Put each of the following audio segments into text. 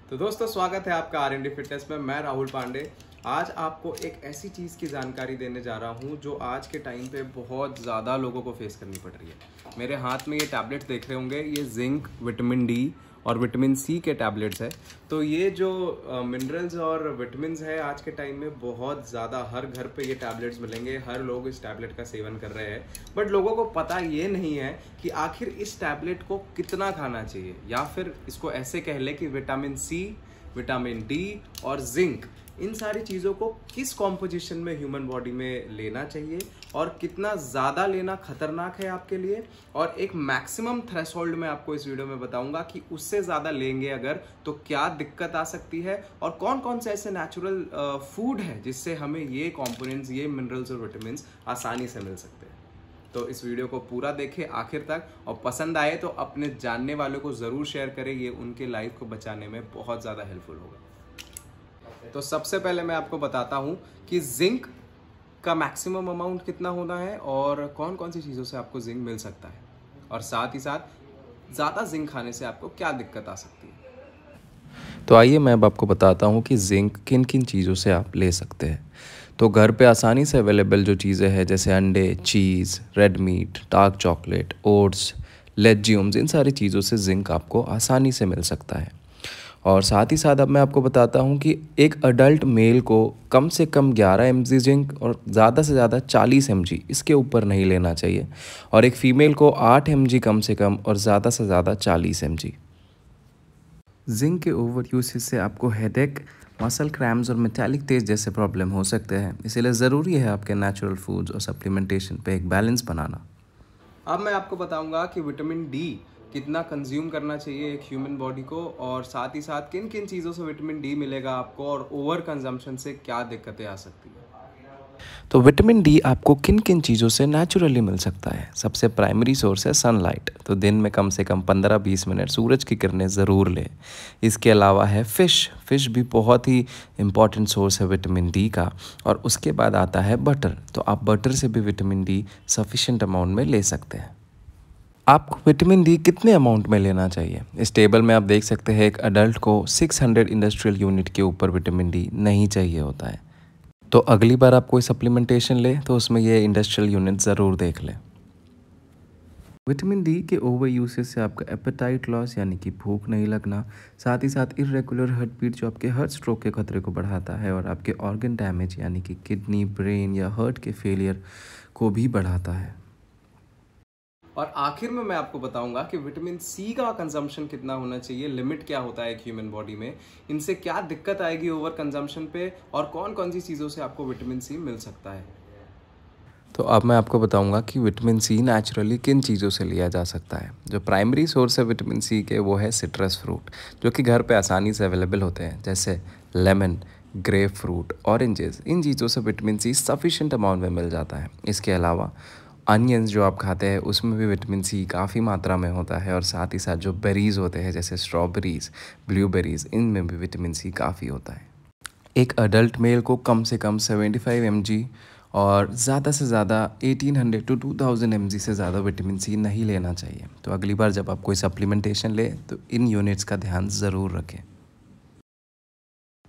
तो दोस्तों स्वागत है आपका R&D फिटनेस में। मैं राहुल पांडे आज आपको एक ऐसी चीज़ की जानकारी देने जा रहा हूं जो आज के टाइम पे बहुत ज़्यादा लोगों को फेस करनी पड़ रही है। मेरे हाथ में ये टैबलेट देख रहे होंगे, ये जिंक, विटामिन डी और विटामिन सी के टैबलेट्स है। तो ये जो मिनरल्स और विटामिन है आज के टाइम में बहुत ज़्यादा हर घर पे ये टैबलेट्स मिलेंगे, हर लोग इस टैबलेट का सेवन कर रहे हैं। बट लोगों को पता ये नहीं है कि आखिर इस टैबलेट को कितना खाना चाहिए, या फिर इसको ऐसे कह ले कि विटामिन सी, विटामिन डी और जिंक, इन सारी चीज़ों को किस कॉम्पोजिशन में ह्यूमन बॉडी में लेना चाहिए और कितना ज़्यादा लेना खतरनाक है आपके लिए। और एक मैक्सिमम थ्रेशोल्ड में आपको इस वीडियो में बताऊंगा कि उससे ज़्यादा लेंगे अगर तो क्या दिक्कत आ सकती है, और कौन कौन से ऐसे नेचुरल फूड है जिससे हमें ये कॉम्पोनेंट्स, ये मिनरल्स और विटामिन आसानी से मिल सकते हैं। तो इस वीडियो को पूरा देखें आखिर तक, और पसंद आए तो अपने जानने वालों को ज़रूर शेयर करें, ये उनके लाइफ को बचाने में बहुत ज़्यादा हेल्पफुल होगा। तो सबसे पहले मैं आपको बताता हूं कि जिंक का मैक्सिमम अमाउंट कितना होना है और कौन कौन सी चीज़ों से आपको जिंक मिल सकता है, और साथ ही साथ ज़्यादा जिंक खाने से आपको क्या दिक्कत आ सकती है। तो आइए मैं अब आपको बताता हूँ कि जिंक किन किन चीज़ों से आप ले सकते हैं। तो घर पे आसानी से अवेलेबल जो चीज़ें हैं जैसे अंडे, cheese, red meat, dark chocolate, oats, legumes, इन सारी चीज़ों से जिंक आपको आसानी से मिल सकता है। और साथ ही साथ अब मैं आपको बताता हूँ कि एक अडल्ट मेल को कम से कम 11 mg जिंक और ज़्यादा से ज़्यादा 40 mg इसके ऊपर नहीं लेना चाहिए, और एक फ़ीमेल को 8 mg कम से कम और ज़्यादा से ज़्यादा 40 mg। जिंक के ओवर यूसेज से आपको हेडेक, मसल क्रैम्स और मेटालिक टेस्ट जैसे प्रॉब्लम हो सकते हैं, इसीलिए ज़रूरी है आपके नेचुरल फूड्स और सप्लीमेंटेशन पे एक बैलेंस बनाना। अब मैं आपको बताऊंगा कि विटामिन डी कितना कंज्यूम करना चाहिए एक ह्यूमन बॉडी को, और साथ ही साथ किन किन चीज़ों से विटामिन डी मिलेगा आपको, और ओवर कंजम्पशन से क्या दिक्कतें आ सकती है। तो विटामिन डी आपको किन किन चीज़ों से नेचुरली मिल सकता है। सबसे प्राइमरी सोर्स है सनलाइट, तो दिन में कम से कम 15-20 मिनट सूरज की किरणें ज़रूर लें। इसके अलावा है फ़िश भी बहुत ही इम्पॉर्टेंट सोर्स है विटामिन डी का। और उसके बाद आता है बटर, तो आप बटर से भी विटामिन डी सफिशेंट अमाउंट में ले सकते हैं। आपको विटामिन डी कितने अमाउंट में लेना चाहिए, इस टेबल में आप देख सकते हैं एक अडल्ट को 600 इंडस्ट्रियल यूनिट के ऊपर विटामिन डी नहीं चाहिए होता है। तो अगली बार आप कोई सप्लीमेंटेशन ले तो उसमें ये इंडस्ट्रियल यूनिट ज़रूर देख लें। विटामिन डी के ओवर यूसेज से आपका एपेटाइट लॉस यानी कि भूख नहीं लगना, साथ ही साथ इरेगुलर हार्ट बीट जो आपके हार्ट स्ट्रोक के खतरे को बढ़ाता है, और आपके ऑर्गन डैमेज यानी कि किडनी, ब्रेन या हार्ट के फेलियर को भी बढ़ाता है। और आखिर में मैं आपको बताऊंगा कि विटामिन सी का कंजम्पशन कितना होना चाहिए, लिमिट क्या होता है एक ह्यूमन बॉडी में, इनसे क्या दिक्कत आएगी ओवर कंजम्पशन पे, और कौन कौन सी चीज़ों से आपको विटामिन सी मिल सकता है। तो अब मैं आपको बताऊंगा कि विटामिन सी नेचुरली किन चीज़ों से लिया जा सकता है। जो प्राइमरी सोर्स है विटामिन सी के वो है सिट्रस फ्रूट, जो कि घर पे आसानी से अवेलेबल होते हैं, जैसे लेमन, ग्रेप फ्रूट, ऑरेंजेस। इन चीज़ों से विटामिन सी सफिशेंट अमाउंट में मिल जाता है। इसके अलावा अनियंस जो आप खाते हैं उसमें भी विटामिन सी काफ़ी मात्रा में होता है, और साथ ही साथ जो बेरीज़ होते हैं जैसे स्ट्रॉबेरीज़, ब्लूबेरीज़, इनमें भी विटामिन सी काफ़ी होता है। एक अडल्ट मेल को कम से कम 75 mg और ज़्यादा से ज़्यादा 1800 to 2000 mg से ज़्यादा विटामिन सी नहीं लेना चाहिए। तो अगली बार जब आप कोई सप्लीमेंटेशन लें तो इन यूनिट्स का ध्यान ज़रूर रखें।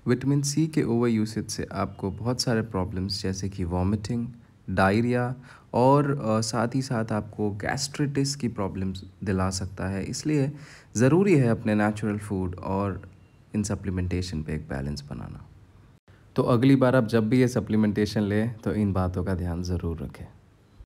विटामिन सी के ओवर यूसेज से आपको बहुत सारे प्रॉब्लम्स जैसे कि वॉमिटिंग, डायरिया और साथ ही साथ आपको गैस्ट्रिटिस की प्रॉब्लम्स दिला सकता है। इसलिए ज़रूरी है अपने नेचुरल फूड और इन सप्लीमेंटेशन पे एक बैलेंस बनाना। तो अगली बार आप जब भी ये सप्लीमेंटेशन लें तो इन बातों का ध्यान ज़रूर रखें।